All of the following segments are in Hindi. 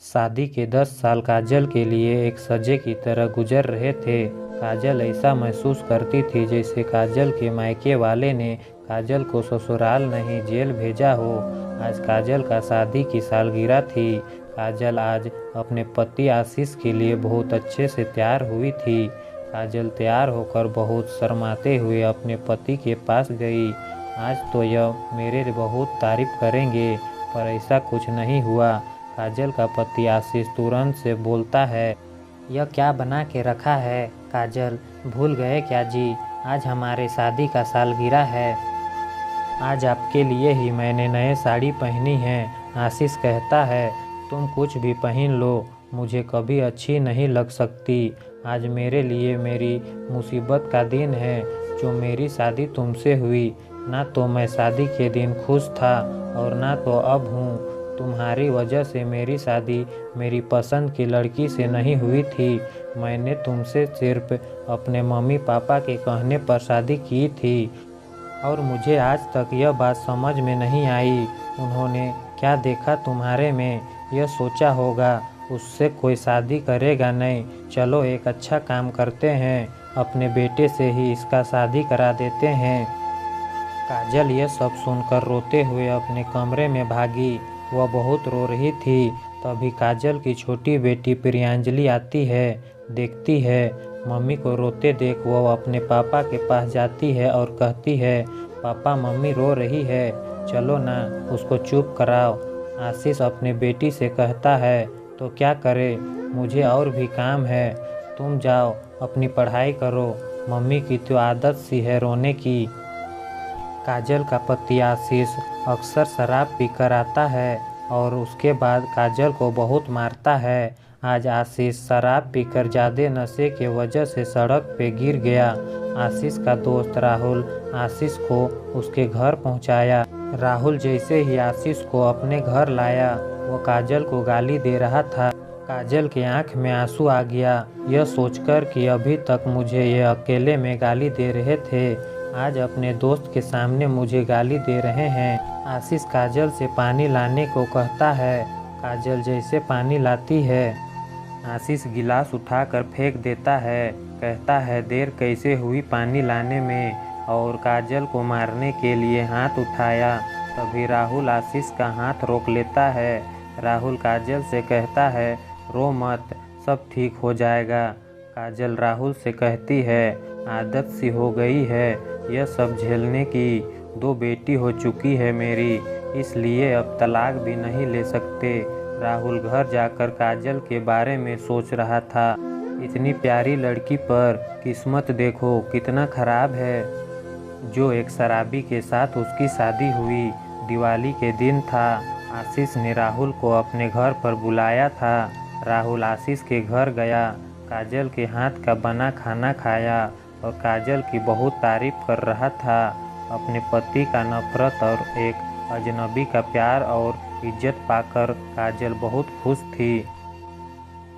शादी के 10 साल काजल के लिए एक सजे की तरह गुजर रहे थे। काजल ऐसा महसूस करती थी जैसे काजल के मायके वाले ने काजल को ससुराल नहीं जेल भेजा हो। आज काजल का शादी की सालगिरह थी। काजल आज अपने पति आशीष के लिए बहुत अच्छे से तैयार हुई थी। काजल तैयार होकर बहुत शर्माते हुए अपने पति के पास गई। आज तो यह मेरे बहुत तारीफ करेंगे, पर ऐसा कुछ नहीं हुआ। काजल का पति आशीष तुरंत से बोलता है, यह क्या बना के रखा है? काजल, भूल गए क्या जी? आज हमारे शादी का सालगिरह है। आज आपके लिए ही मैंने नए साड़ी पहनी है। आशीष कहता है, तुम कुछ भी पहन लो, मुझे कभी अच्छी नहीं लग सकती। आज मेरे लिए मेरी मुसीबत का दिन है जो मेरी शादी तुमसे हुई। ना तो मैं शादी के दिन खुश था और ना तो अब हूँ। तुम्हारी वजह से मेरी शादी मेरी पसंद की लड़की से नहीं हुई थी। मैंने तुमसे सिर्फ अपने मम्मी पापा के कहने पर शादी की थी और मुझे आज तक यह बात समझ में नहीं आई। उन्होंने क्या देखा तुम्हारे में, यह सोचा होगा उससे कोई शादी करेगा नहीं। चलो एक अच्छा काम करते हैं, अपने बेटे से ही इसका शादी करा देते हैं। काजल यह सब सुनकर रोते हुए अपने कमरे में भागी। वह बहुत रो रही थी। तभी काजल की छोटी बेटी प्रियांजलि आती है। देखती है मम्मी को रोते देख वह अपने पापा के पास जाती है और कहती है, पापा मम्मी रो रही है, चलो ना उसको चुप कराओ। आशीष अपने बेटी से कहता है, तो क्या करे, मुझे और भी काम है, तुम जाओ अपनी पढ़ाई करो, मम्मी की तो आदत सी है रोने की। काजल का पति आशीष अक्सर शराब पीकर आता है और उसके बाद काजल को बहुत मारता है। आज आशीष शराब पीकर ज़्यादा नशे के वजह से सड़क पे गिर गया। आशीष का दोस्त राहुल आशीष को उसके घर पहुंचाया। राहुल जैसे ही आशीष को अपने घर लाया, वो काजल को गाली दे रहा था। काजल की आंख में आंसू आ गया, यह सोचकर कि अभी तक मुझे ये अकेले में गाली दे रहे थे, आज अपने दोस्त के सामने मुझे गाली दे रहे हैं। आशीष काजल से पानी लाने को कहता है। काजल जैसे पानी लाती है, आशीष गिलास उठाकर फेंक देता है। कहता है, देर कैसे हुई पानी लाने में, और काजल को मारने के लिए हाथ उठाया। तभी राहुल आशीष का हाथ रोक लेता है। राहुल काजल से कहता है, रो मत, सब ठीक हो जाएगा। काजल राहुल से कहती है, आदत सी हो गई है यह सब झेलने की, 2 बेटी हो चुकी है मेरी, इसलिए अब तलाक भी नहीं ले सकते। राहुल घर जाकर काजल के बारे में सोच रहा था। इतनी प्यारी लड़की पर किस्मत देखो कितना खराब है, जो एक शराबी के साथ उसकी शादी हुई। दिवाली के दिन था। आशीष ने राहुल को अपने घर पर बुलाया था। राहुल आशीष के घर गया, काजल के हाथ का बना खाना खाया और काजल की बहुत तारीफ कर रहा था। अपने पति का नफरत और एक अजनबी का प्यार और इज्जत पाकर काजल बहुत खुश थी।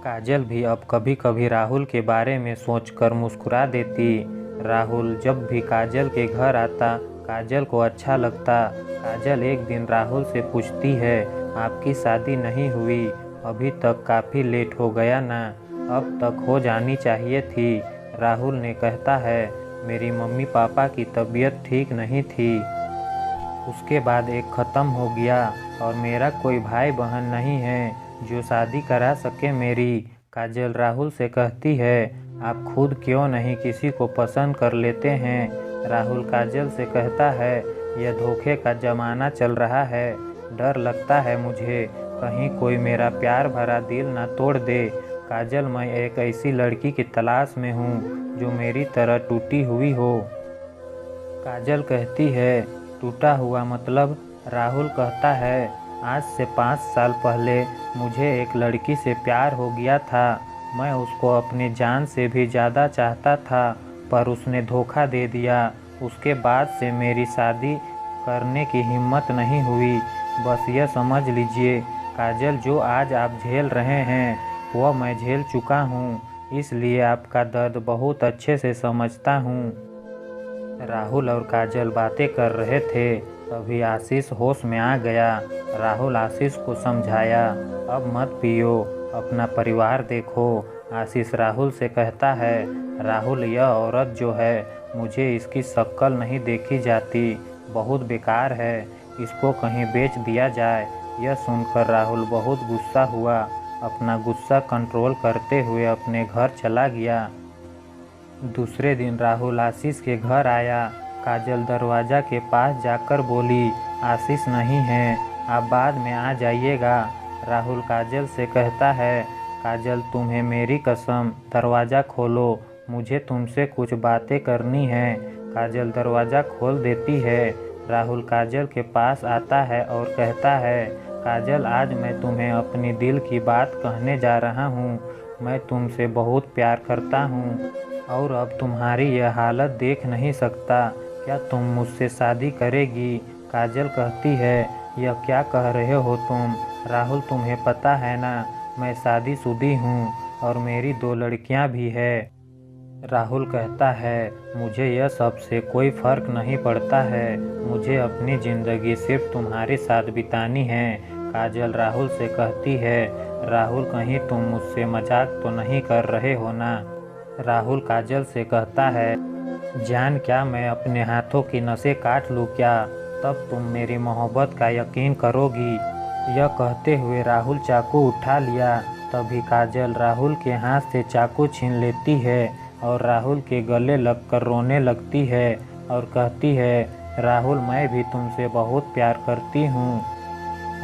काजल भी अब कभी कभी राहुल के बारे में सोचकर मुस्कुरा देती। राहुल जब भी काजल के घर आता, काजल को अच्छा लगता। काजल एक दिन राहुल से पूछती है, आपकी शादी नहीं हुई, अभी तक काफ़ी लेट हो गया ना, अब तक हो जानी चाहिए थी। राहुल ने कहता है, मेरी मम्मी पापा की तबीयत ठीक नहीं थी, उसके बाद एक ख़त्म हो गया और मेरा कोई भाई बहन नहीं है जो शादी करा सके मेरी। काजल राहुल से कहती है, आप खुद क्यों नहीं किसी को पसंद कर लेते हैं? राहुल काजल से कहता है, यह धोखे का ज़माना चल रहा है, डर लगता है मुझे कहीं कोई मेरा प्यार भरा दिल ना तोड़ दे। काजल, मैं एक ऐसी लड़की की तलाश में हूँ जो मेरी तरह टूटी हुई हो। काजल कहती है, टूटा हुआ मतलब? राहुल कहता है, आज से 5 साल पहले मुझे एक लड़की से प्यार हो गया था। मैं उसको अपनी जान से भी ज़्यादा चाहता था, पर उसने धोखा दे दिया। उसके बाद से मेरी शादी करने की हिम्मत नहीं हुई। बस यह समझ लीजिए काजल, जो आज आप झेल रहे हैं वह मैं झेल चुका हूँ, इसलिए आपका दर्द बहुत अच्छे से समझता हूँ। राहुल और काजल बातें कर रहे थे। तभी आशीष होश में आ गया। राहुल आशीष को समझाया, अब मत पियो, अपना परिवार देखो। आशीष राहुल से कहता है, राहुल यह औरत जो है, मुझे इसकी शक्ल नहीं देखी जाती, बहुत बेकार है, इसको कहीं बेच दिया जाए। यह सुनकर राहुल बहुत गुस्सा हुआ। अपना गुस्सा कंट्रोल करते हुए अपने घर चला गया। दूसरे दिन राहुल आशीष के घर आया। काजल दरवाज़ा के पास जाकर बोली, आशीष नहीं है, आप बाद में आ जाइएगा। राहुल काजल से कहता है, काजल तुम्हें मेरी कसम, दरवाज़ा खोलो, मुझे तुमसे कुछ बातें करनी है। काजल दरवाज़ा खोल देती है। राहुल काजल के पास आता है और कहता है, काजल आज मैं तुम्हें अपनी दिल की बात कहने जा रहा हूँ। मैं तुमसे बहुत प्यार करता हूँ और अब तुम्हारी यह हालत देख नहीं सकता। क्या तुम मुझसे शादी करेगी? काजल कहती है, यह क्या कह रहे हो तुम? राहुल तुम्हें पता है ना, मैं शादीशुदा हूँ और मेरी 2 लड़कियाँ भी है। राहुल कहता है, मुझे यह सब से कोई फ़र्क नहीं पड़ता है, मुझे अपनी ज़िंदगी सिर्फ तुम्हारे साथ बितानी है। काजल राहुल से कहती है, राहुल कहीं तुम मुझसे मजाक तो नहीं कर रहे हो ना? राहुल काजल से कहता है, जान क्या मैं अपने हाथों की नसें काट लूँ क्या? तब तुम मेरी मोहब्बत का यकीन करोगी। यह कहते हुए राहुल चाकू उठा लिया। तभी काजल राहुल के हाथ से चाकू छीन लेती है और राहुल के गले लगकर रोने लगती है और कहती है, राहुल मैं भी तुमसे बहुत प्यार करती हूँ।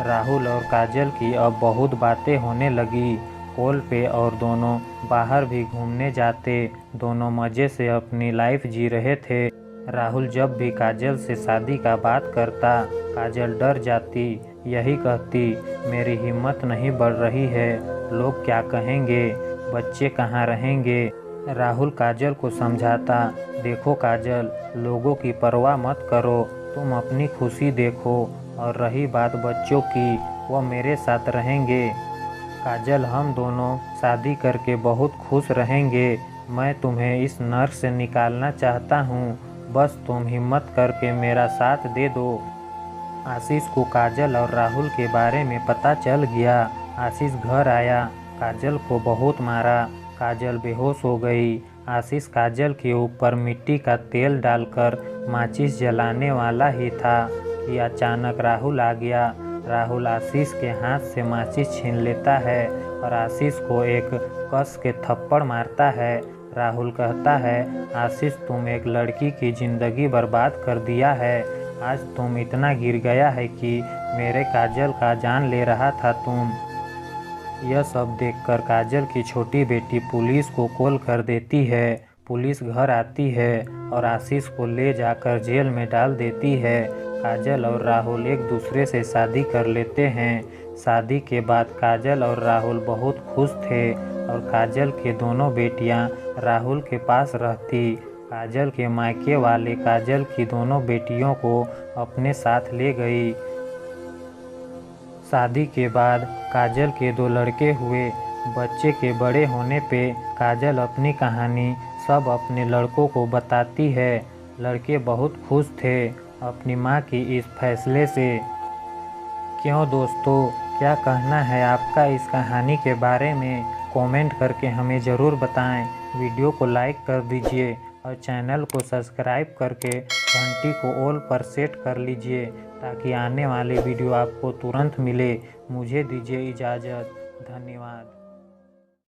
राहुल और काजल की अब बहुत बातें होने लगी। कॉल पे और दोनों बाहर भी घूमने जाते। दोनों मज़े से अपनी लाइफ जी रहे थे। राहुल जब भी काजल से शादी का बात करता, काजल डर जाती, यही कहती, मेरी हिम्मत नहीं बढ़ रही है, लोग क्या कहेंगे, बच्चे कहाँ रहेंगे। राहुल काजल को समझाता, देखो काजल, लोगों की परवाह मत करो, तुम अपनी खुशी देखो, और रही बात बच्चों की, वह मेरे साथ रहेंगे। काजल हम दोनों शादी करके बहुत खुश रहेंगे। मैं तुम्हें इस नर्क से निकालना चाहता हूँ, बस तुम हिम्मत करके मेरा साथ दे दो। आशीष को काजल और राहुल के बारे में पता चल गया। आशीष घर आया, काजल को बहुत मारा, काजल बेहोश हो गई। आशीष काजल के ऊपर मिट्टी का तेल डालकर माचिस जलाने वाला ही था कि अचानक राहुल आ गया। राहुल आशीष के हाथ से माचिस छीन लेता है और आशीष को एक कस के थप्पड़ मारता है। राहुल कहता है, आशीष तुम एक लड़की की ज़िंदगी बर्बाद कर दिया है। आज तुम इतना गिर गया है कि मेरे काजल का जान ले रहा था तुम। यह सब देखकर काजल की छोटी बेटी पुलिस को कॉल कर देती है। पुलिस घर आती है और आशीष को ले जाकर जेल में डाल देती है। काजल और राहुल एक दूसरे से शादी कर लेते हैं। शादी के बाद काजल और राहुल बहुत खुश थे और काजल के दोनों बेटियां राहुल के पास रहती। काजल के मायके वाले काजल की दोनों बेटियों को अपने साथ ले गई। शादी के बाद काजल के 2 लड़के हुए। बच्चे के बड़े होने पे काजल अपनी कहानी सब अपने लड़कों को बताती है। लड़के बहुत खुश थे अपनी माँ की इस फैसले से। क्यों दोस्तों, क्या कहना है आपका इस कहानी के बारे में? कमेंट करके हमें ज़रूर बताएं। वीडियो को लाइक कर दीजिए और चैनल को सब्सक्राइब करके घंटी को ऑल पर सेट कर लीजिए ताकि आने वाले वीडियो आपको तुरंत मिले। मुझे दीजिए इजाज़त। धन्यवाद।